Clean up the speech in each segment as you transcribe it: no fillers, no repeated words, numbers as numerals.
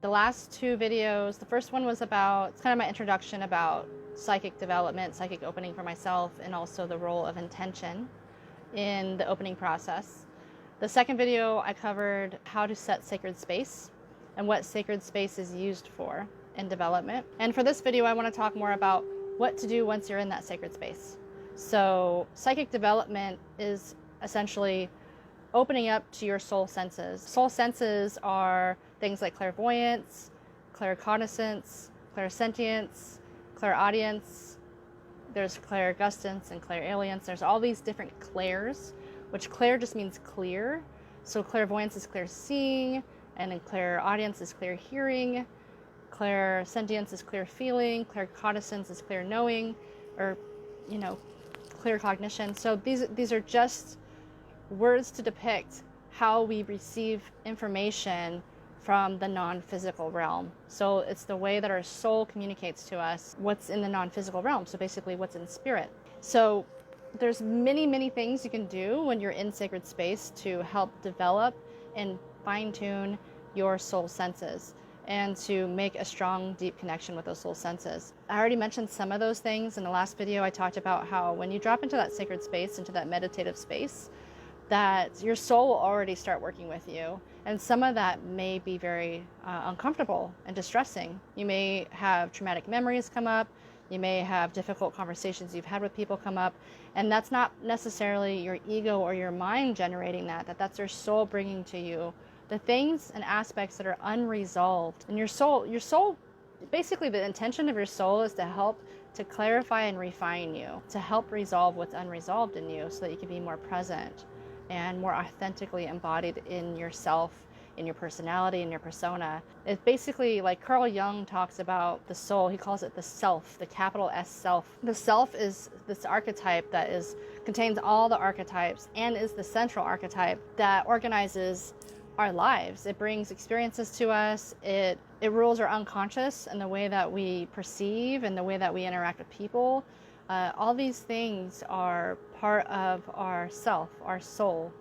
The last two videos, the first one was about, it's kind of my introduction about psychic development, psychic opening for myself, and also the role of intention in the opening process. The second video, I covered how to set sacred space and what sacred space is used for in development. And for this video, I want to talk more about what to do once you're in that sacred space. So psychic development is essentially opening up to your soul senses. Soul senses are things like clairvoyance, claircognizance, clairsentience, clairaudience. There's clairgustance and clairalience. There's all these different clairs, which clair just means clear. So clairvoyance is clear seeing, and then clairaudience is clear hearing, clairsentience is clear feeling, claircognizance is clear knowing, or clear cognition. So these are just words to depict how we receive information from the non-physical realm. So it's the way that our soul communicates to us what's in the non-physical realm, so basically what's in spirit. So there's many things you can do when you're in sacred space to help develop and fine-tune your soul senses and to make a strong, deep connection with those soul senses. I already mentioned some of those things in the last video. I talked about how when you drop into that sacred space, into that meditative space, that your soul will already start working with you. And some of that may be very uncomfortable and distressing. You may have traumatic memories come up. You may have difficult conversations you've had with people come up. And that's not necessarily your ego or your mind generating that's your soul bringing to you the things and aspects that are unresolved. And your soul, basically the intention of your soul is to help to clarify and refine you, to help resolve what's unresolved in you so that you can be more present and more authentically embodied in yourself, in your personality, in your persona. It's basically like Carl Jung talks about the soul. He calls it the self, the capital S self. The self is this archetype that contains all the archetypes and is the central archetype that organizes our lives. It brings experiences to us. It rules our unconscious and the way that we perceive and the way that we interact with people. All these things are part of our self, our soul,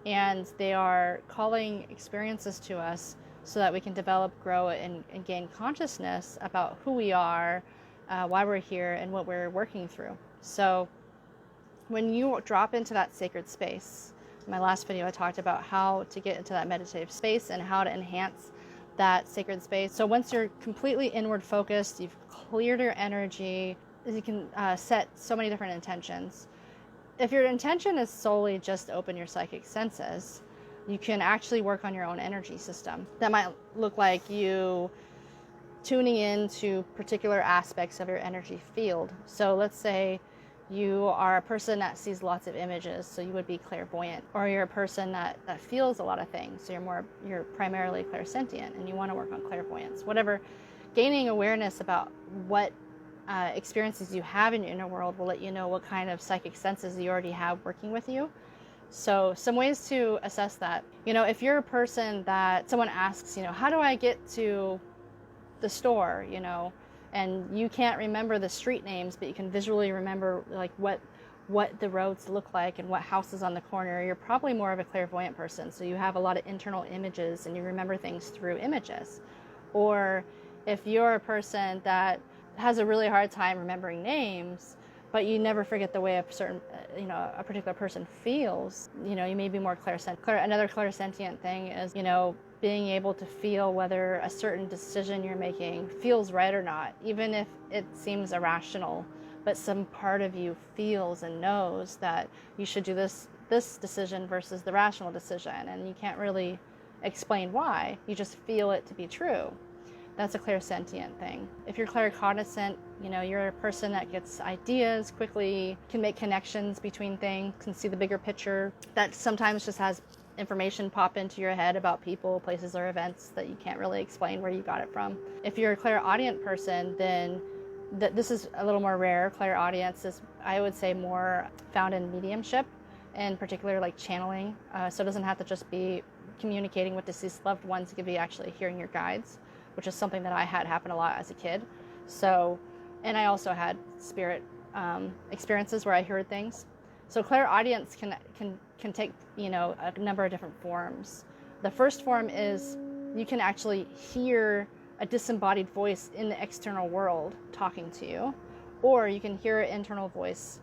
and they are calling experiences to us so that we can develop, grow, and gain consciousness about who we are, why we're here, and what we're working through. So when you drop into that sacred space, in my last video I talked about how to get into that meditative space and how to enhance that sacred space. So once you're completely inward focused, you've cleared your energy, you can set so many different intentions. If your intention is solely just to open your psychic senses, you can actually work on your own energy system. That might look like you tuning into particular aspects of your energy field. So let's say you are a person that sees lots of images, so you would be clairvoyant, or you're a person that feels a lot of things, so you're primarily clairsentient and you want to work on clairvoyance. Whatever, gaining awareness about what experiences you have in your inner world will let you know what kind of psychic senses you already have working with you. So some ways to assess that, if you're a person that someone asks, how do I get to the store, and you can't remember the street names, but you can visually remember like what the roads look like and what house is on the corner, you're probably more of a clairvoyant person. So you have a lot of internal images and you remember things through images. Or if you're a person that has a really hard time remembering names, but you never forget the way a certain, a particular person feels, you may be more clairsentient. Another clairsentient thing is, being able to feel whether a certain decision you're making feels right or not, even if it seems irrational, but some part of you feels and knows that you should do this decision versus the rational decision, and you can't really explain why, you just feel it to be true. That's a clairsentient thing. If you're claircognizant, you're a person that gets ideas quickly, can make connections between things, can see the bigger picture, that sometimes just has information pop into your head about people, places, or events that you can't really explain where you got it from. If you're a clairaudient person, then this is a little more rare. Clairaudience is, I would say, more found in mediumship, in particular like channeling. So it doesn't have to just be communicating with deceased loved ones. It could be actually hearing your guides, which is something that I had happen a lot as a kid. So, and I also had spirit experiences where I heard things. So clairaudience can take, a number of different forms. The first form is you can actually hear a disembodied voice in the external world talking to you, or you can hear an internal voice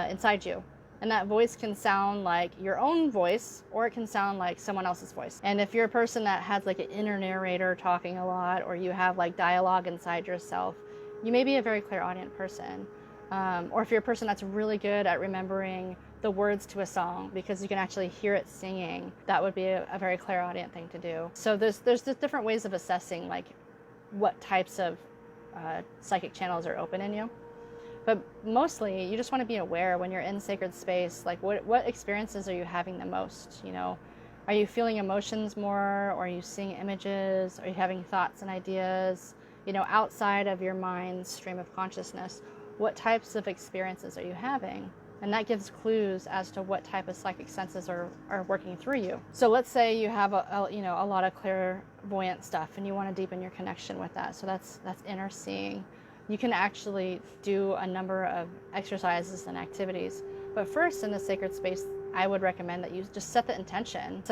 inside you. And that voice can sound like your own voice, or it can sound like someone else's voice. And if you're a person that has like an inner narrator talking a lot, or you have like dialogue inside yourself, you may be a very clairaudient person. Or if you're a person that's really good at remembering the words to a song because you can actually hear it singing, that would be a very clairaudient thing to do. So there's just different ways of assessing like what types of psychic channels are open in you. But mostly, you just want to be aware when you're in sacred space, like what experiences are you having the most? You know, are you feeling emotions more, or are you seeing images? Are you having thoughts and ideas? You know, outside of your mind's stream of consciousness, what types of experiences are you having? And that gives clues as to what type of psychic senses are working through you. So let's say you have a lot of clairvoyant stuff, and you want to deepen your connection with that. So that's inner seeing. You can actually do a number of exercises and activities. But first, in the sacred space, I would recommend that you just set the intention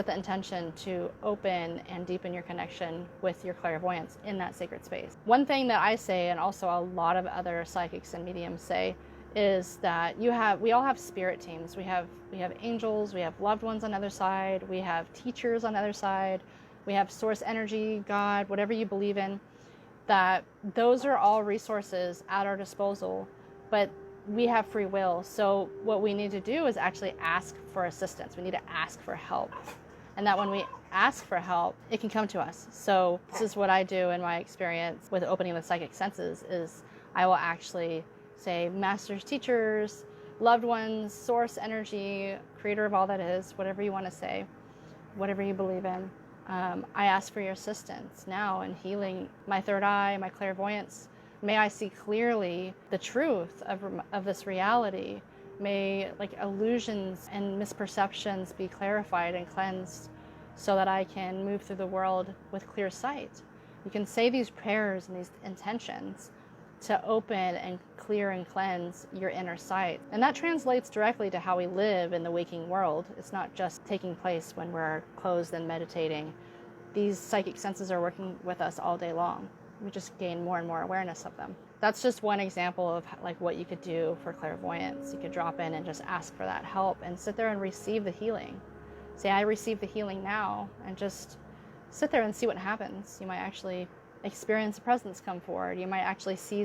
to open and deepen your connection with your clairvoyance in that sacred space. One thing that I say, and also a lot of other psychics and mediums say, is that we all have spirit teams. We have angels, we have loved ones on the other side, we have teachers on the other side, we have source energy, God, whatever you believe in. That those are all resources at our disposal, but we have free will. So what we need to do is actually ask for assistance. We need to ask for help. And that when we ask for help, it can come to us. So this is what I do in my experience with opening the psychic senses, is I will actually say, masters, teachers, loved ones, source energy, creator of all that is, whatever you want to say, whatever you believe in. I ask for your assistance now in healing my third eye, my clairvoyance. May I see clearly the truth of this reality. May like illusions and misperceptions be clarified and cleansed so that I can move through the world with clear sight. You can say these prayers and these intentions to open and clear and cleanse your inner sight. And that translates directly to how we live in the waking world. It's not just taking place when we're closed and meditating. These psychic senses are working with us all day long. We just gain more and more awareness of them. That's just one example of like what you could do for clairvoyance. You could drop in and just ask for that help and sit there and receive the healing. Say, I receive the healing now, and just sit there and see what happens. You might actually experience a presence come forward. You might actually see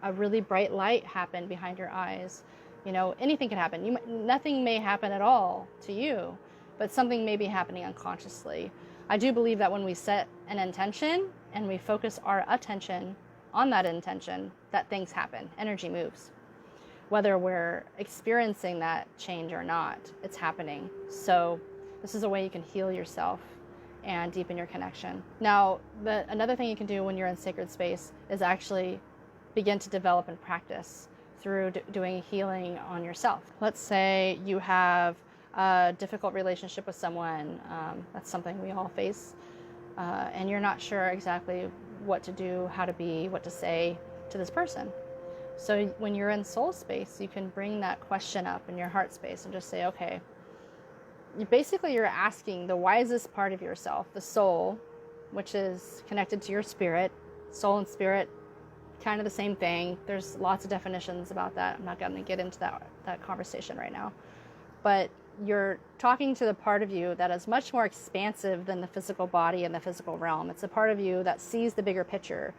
a really bright light happen behind your eyes. You know, anything could happen. Nothing may happen at all to you, but something may be happening unconsciously. I do believe that when we set an intention and we focus our attention on that intention, that things happen. Energy moves. Whether we're experiencing that change or not, it's happening. So this is a way you can heal yourself and deepen your connection. Now, another thing you can do when you're in sacred space is actually begin to develop and practice through doing healing on yourself. Let's say you have a difficult relationship with someone. That's something we all face. And you're not sure exactly what to do, how to be, what to say to this person. So when you're in soul space, you can bring that question up in your heart space and just say, okay, you're asking the wisest part of yourself, the soul, which is connected to your spirit. Soul and spirit, kind of the same thing. There's lots of definitions about that. I'm not going to get into that conversation right now. But you're talking to the part of you that is much more expansive than the physical body and the physical realm. It's a part of you that sees the bigger picture,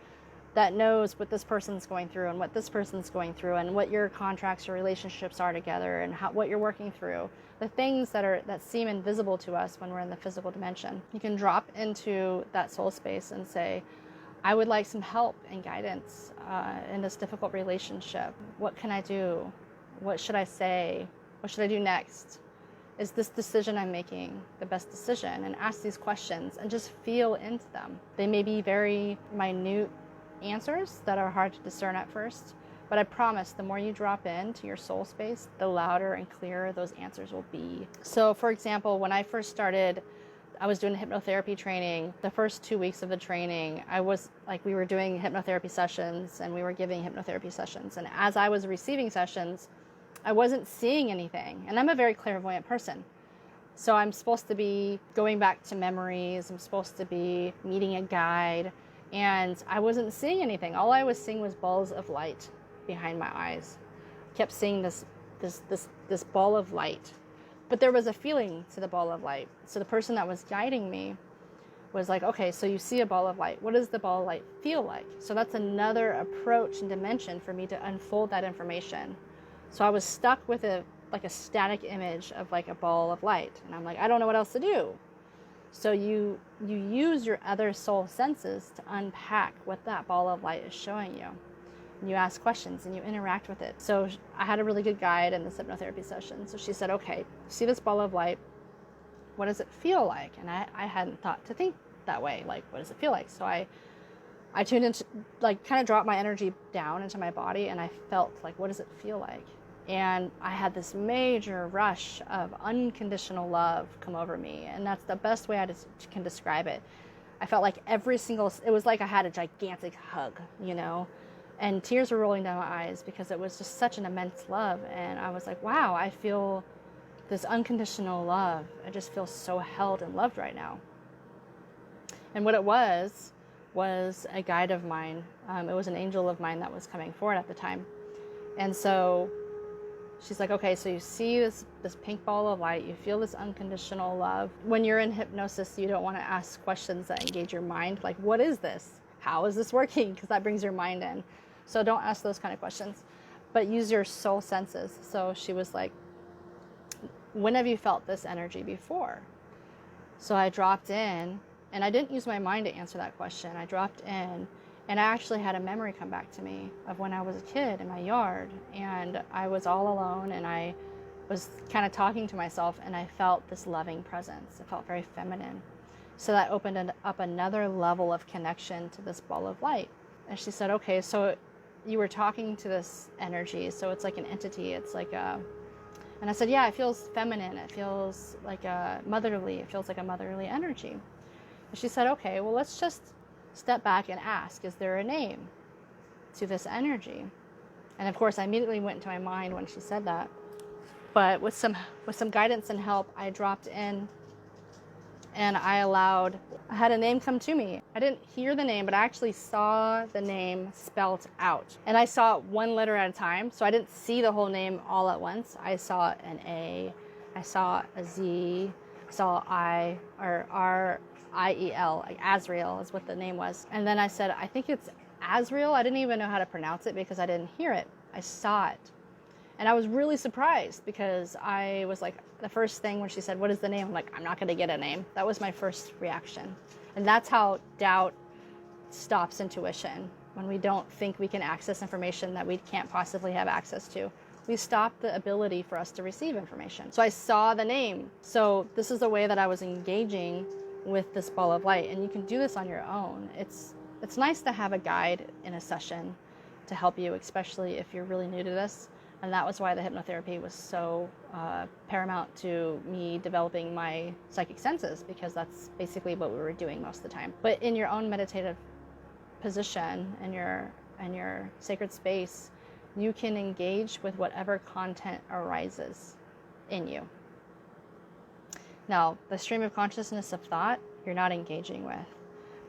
that knows what this person's going through and what this person's going through and what your contracts or relationships are together and what you're working through. The things that seem invisible to us when we're in the physical dimension. You can drop into that soul space and say, I would like some help and guidance in this difficult relationship. What can I do? What should I say? What should I do next? Is this decision I'm making the best decision? And ask these questions and just feel into them. They may be very minute answers that are hard to discern at first, but I promise the more you drop into your soul space, the louder and clearer those answers will be. So for example, when I first started, I was doing hypnotherapy training. The first 2 weeks of the training, we were doing hypnotherapy sessions and we were giving hypnotherapy sessions. And as I was receiving sessions, I wasn't seeing anything. And I'm a very clairvoyant person. So I'm supposed to be going back to memories. I'm supposed to be meeting a guide. And I wasn't seeing anything. All I was seeing was balls of light behind my eyes. I kept seeing this ball of light. But there was a feeling to the ball of light. So the person that was guiding me was like, okay, so you see a ball of light. What does the ball of light feel like? So that's another approach and dimension for me to unfold that information. So I was stuck with a static image of like a ball of light. And I'm like, I don't know what else to do. So you use your other soul senses to unpack what that ball of light is showing you. And you ask questions and you interact with it. So I had a really good guide in this hypnotherapy session. So she said, okay, see this ball of light? What does it feel like? And I hadn't thought to think that way. Like, what does it feel like? So I tuned into, like, kind of dropped my energy down into my body, and I felt like, what does it feel like? And I had this major rush of unconditional love come over me. And that's the best way I can describe it. I felt like it was like I had a gigantic hug, you know, and tears were rolling down my eyes because it was just such an immense love. And I was like, wow, I feel this unconditional love. I just feel so held and loved right now. And what it was a guide of mine. It was an angel of mine that was coming forward at the time. And so she's like, okay, so you see this pink ball of light, you feel this unconditional love. When you're in hypnosis, you don't want to ask questions that engage your mind, like, what is this? How is this working? Because that brings your mind in. So don't ask those kind of questions, but use your soul senses. So she was like, when have you felt this energy before? So I dropped in, and I didn't use my mind to answer that question. I dropped in, and I actually had a memory come back to me of when I was a kid in my yard, and I was all alone, and I was kind of talking to myself, and I felt this loving presence. It felt very feminine. So that opened up another level of connection to this ball of light. And she said, okay, so you were talking to this energy, so it's like an entity, it's like a... And I said, yeah, it feels feminine, it feels like a motherly, it feels like a motherly energy. And she said, okay, well, let's just step back and ask, is there a name to this energy? And of course, I immediately went into my mind when she said that. But with some guidance and help, I dropped in, and I had a name come to me. I didn't hear the name, but I actually saw the name spelled out. And I saw it one letter at a time, so I didn't see the whole name all at once. I saw an A, I saw a Z, I saw I, or R-I-E-L, like Azrael is what the name was. And then I said, I think it's Azrael. I didn't even know how to pronounce it because I didn't hear it. I saw it. And I was really surprised because I was like, the first thing when she said, what is the name? I'm like, I'm not going to get a name. That was my first reaction. And that's how doubt stops intuition. When we don't think we can access information that we can't possibly have access to, we stop the ability for us to receive information. So I saw the name. So this is the way that I was engaging with this ball of light. And you can do this on your own. It's nice to have a guide in a session to help you, especially if you're really new to this. And that was why the hypnotherapy was so paramount to me developing my psychic senses, because that's basically what we were doing most of the time. But in your own meditative position, in your sacred space, you can engage with whatever content arises in you. Now, the stream of consciousness of thought, you're not engaging with,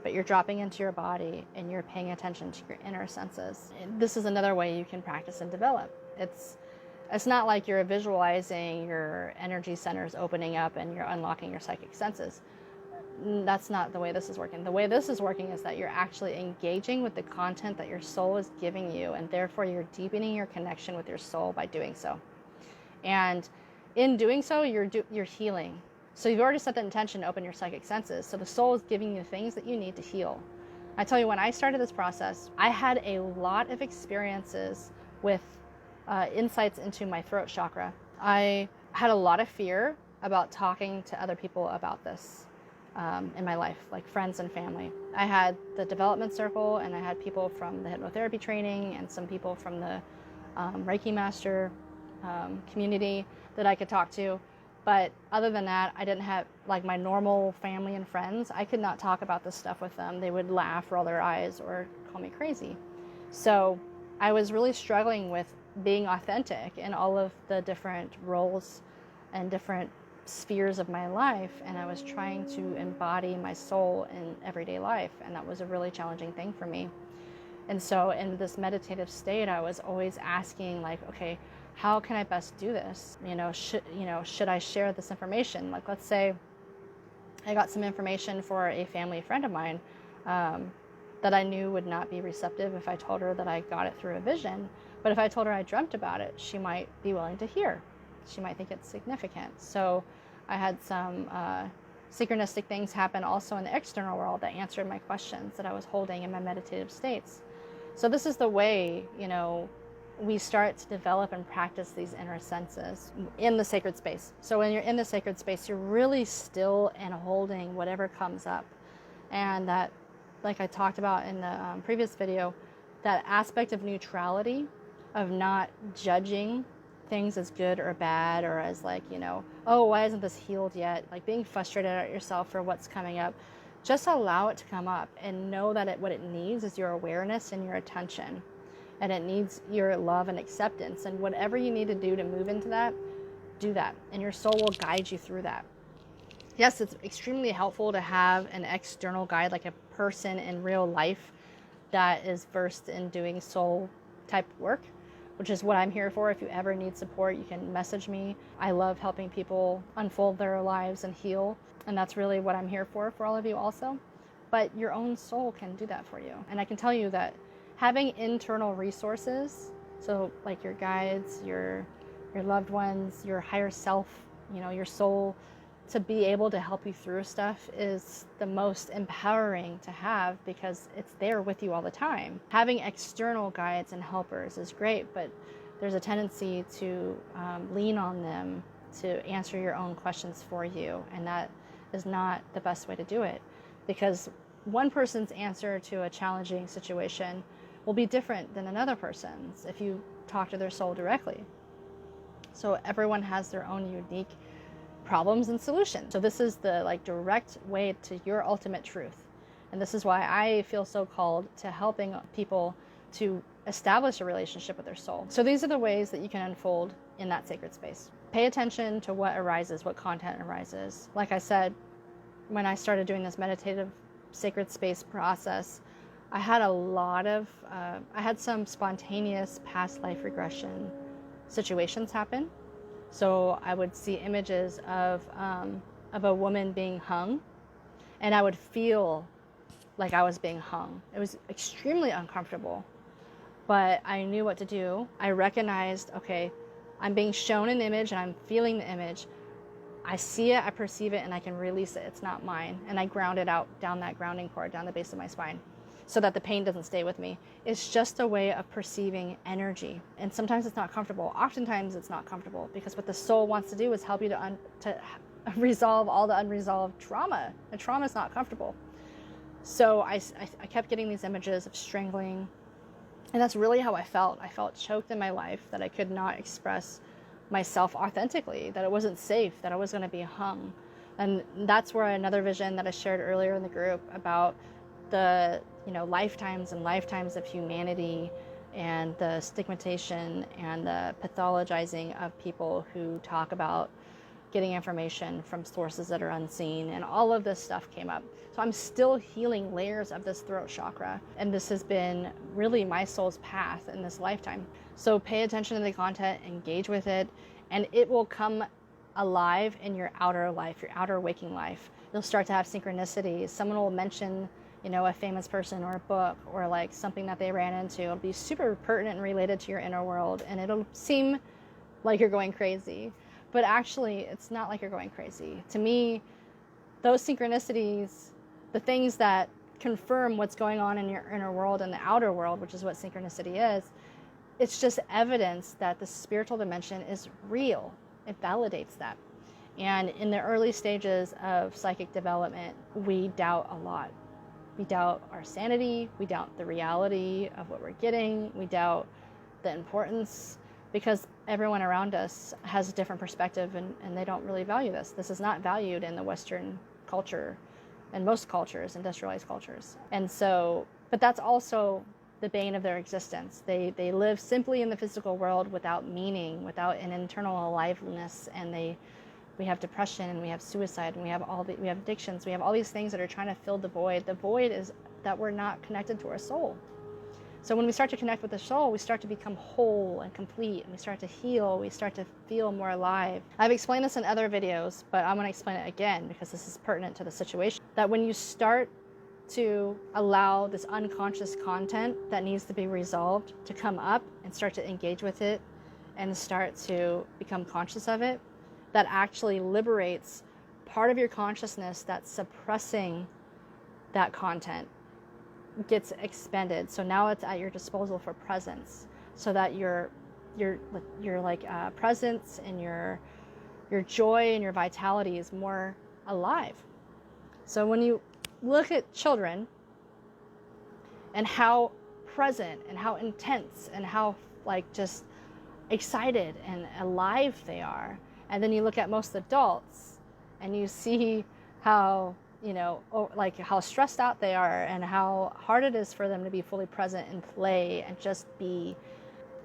but you're dropping into your body and you're paying attention to your inner senses. And this is another way you can practice and develop. It's not like you're visualizing your energy centers opening up and you're unlocking your psychic senses. That's not the way this is working. The way this is working is that you're actually engaging with the content that your soul is giving you, and therefore you're deepening your connection with your soul by doing so. And in doing so, you're healing. So you've already set the intention to open your psychic senses. So the soul is giving you things that you need to heal. I tell you, when I started this process, I had a lot of experiences with insights into my throat chakra. I had a lot of fear about talking to other people about this in my life, like friends and family. I had the development circle, and I had people from the hypnotherapy training and some people from the Reiki master community that I could talk to. But other than that, I didn't have, like, my normal family and friends. I could not talk about this stuff with them. They would laugh, roll their eyes, or call me crazy. So I was really struggling with being authentic in all of the different roles and different spheres of my life, and I was trying to embody my soul in everyday life, and that was a really challenging thing for me. And so in this meditative state, I was always asking, like, okay, how can I best do this? Should I share this information? Like, let's say I got some information for a family friend of mine that I knew would not be receptive if I told her that I got it through a vision. But if I told her I dreamt about it, she might be willing to hear. She might think it's significant. So I had some synchronistic things happen also in the external world that answered my questions that I was holding in my meditative states. So this is the way, we start to develop and practice these inner senses in the sacred space. So when you're in the sacred space, you're really still and holding whatever comes up. And that, like I talked about in the previous video, that aspect of neutrality, of not judging things as good or bad, or as like, oh, why isn't this healed yet? Like being frustrated at yourself for what's coming up. Just allow it to come up and know that what it needs is your awareness and your attention. And it needs your love and acceptance. And whatever you need to do to move into that, do that. And your soul will guide you through that. Yes, it's extremely helpful to have an external guide, like a person in real life that is versed in doing soul type work, which is what I'm here for. If you ever need support, you can message me. I love helping people unfold their lives and heal. And that's really what I'm here for all of you also. But your own soul can do that for you. And I can tell you that having internal resources, so like your guides, your loved ones, your higher self, your soul, to be able to help you through stuff is the most empowering to have, because it's there with you all the time. Having external guides and helpers is great, but there's a tendency to lean on them to answer your own questions for you, and that is not the best way to do it, because one person's answer to a challenging situation will be different than another person's if you talk to their soul directly. So everyone has their own unique problems and solutions. So this is the direct way to your ultimate truth. And this is why I feel so called to helping people to establish a relationship with their soul. So these are the ways that you can unfold in that sacred space. Pay attention to what arises, what content arises. Like I said, when I started doing this meditative sacred space process, I had I had some spontaneous past life regression situations happen. So I would see images of a woman being hung, and I would feel like I was being hung. It was extremely uncomfortable, but I knew what to do. I recognized, okay, I'm being shown an image and I'm feeling the image. I see it, I perceive it, and I can release it. It's not mine. And I ground it out down that grounding cord, down the base of my spine, so that the pain doesn't stay with me. It's just a way of perceiving energy. And sometimes it's not comfortable. Oftentimes it's not comfortable, because what the soul wants to do is help you to resolve all the unresolved trauma. And trauma is not comfortable. So I kept getting these images of strangling. And that's really how I felt. I felt choked in my life, that I could not express myself authentically, that it wasn't safe, that I was going to be hung. And that's where another vision that I shared earlier in the group about the lifetimes and lifetimes of humanity, and the stigmatization and the pathologizing of people who talk about getting information from sources that are unseen, and all of this stuff came up. So I'm still healing layers of this throat chakra, and this has been really my soul's path in this lifetime. So pay attention to the content, engage with it, and it will come alive in your outer life, your outer waking life. You'll start to have synchronicities. Someone will mention a famous person or a book, or like something that they ran into. It'll be super pertinent and related to your inner world, and it'll seem like you're going crazy, but actually it's not like you're going crazy. To me, those synchronicities, the things that confirm what's going on in your inner world and the outer world, which is what synchronicity is, it's just evidence that the spiritual dimension is real. It validates that. And in the early stages of psychic development, we doubt a lot. We doubt our sanity, we doubt the reality of what we're getting, we doubt the importance, because everyone around us has a different perspective, and they don't really value this. This is not valued in the Western culture, and most cultures, industrialized cultures. And so, but that's also the bane of their existence. They live simply in the physical world without meaning, without an internal aliveness, and they We have depression, and we have suicide, and we have addictions. We have all these things that are trying to fill the void. The void is that we're not connected to our soul. So when we start to connect with the soul, we start to become whole and complete, and we start to heal. We start to feel more alive. I've explained this in other videos, but I'm going to explain it again because this is pertinent to the situation. That when you start to allow this unconscious content that needs to be resolved to come up and start to engage with it and start to become conscious of it, that actually liberates part of your consciousness that's suppressing that content, gets expended. So now it's at your disposal for presence, so that your presence and your joy and your vitality is more alive. So when you look at children and how present and how intense and how just excited and alive they are, and then you look at most adults and you see how how stressed out they are and how hard it is for them to be fully present and play and just be.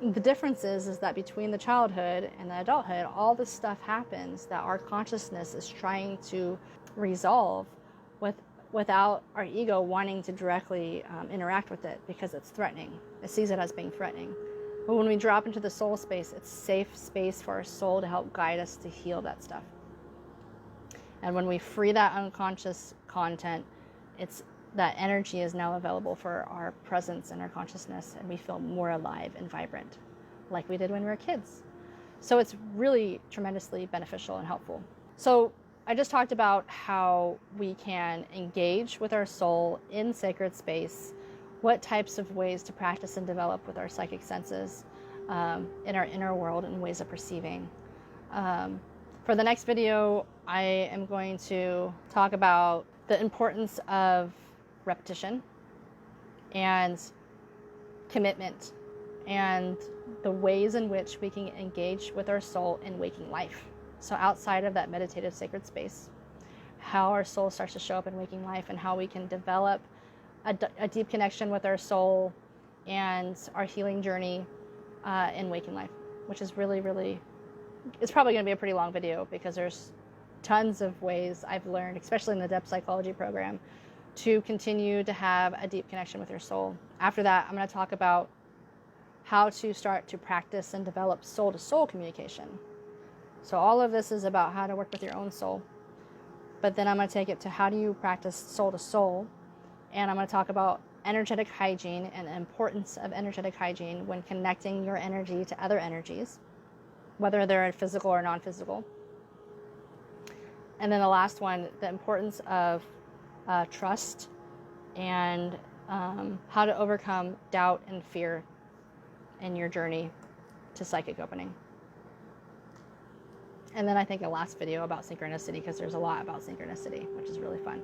The difference is that between the childhood and the adulthood, all this stuff happens that our consciousness is trying to resolve without our ego wanting to directly interact with it, because it's threatening. It sees it as being threatening. But when we drop into the soul space, it's safe space for our soul to help guide us to heal that stuff. And when we free that unconscious content, that energy is now available for our presence and our consciousness, and we feel more alive and vibrant, like we did when we were kids. So it's really tremendously beneficial and helpful. So I just talked about how we can engage with our soul in sacred space, what types of ways to practice and develop with our psychic senses in our inner world and ways of perceiving. For the next video, I am going to talk about the importance of repetition and commitment and the ways in which we can engage with our soul in waking life. So outside of that meditative sacred space, how our soul starts to show up in waking life and how we can develop a deep connection with our soul and our healing journey in waking life, which is really, really, it's probably going to be a pretty long video because there's tons of ways I've learned, especially in the depth psychology program, to continue to have a deep connection with your soul. After that, I'm going to talk about how to start to practice and develop soul-to-soul communication. So all of this is about how to work with your own soul. But then I'm going to take it to how do you practice soul-to-soul, and I'm going to talk about energetic hygiene and the importance of energetic hygiene when connecting your energy to other energies, whether they're physical or non-physical. And then the last one, the importance of trust and how to overcome doubt and fear in your journey to psychic opening. And then I think a last video about synchronicity, because there's a lot about synchronicity, which is really fun.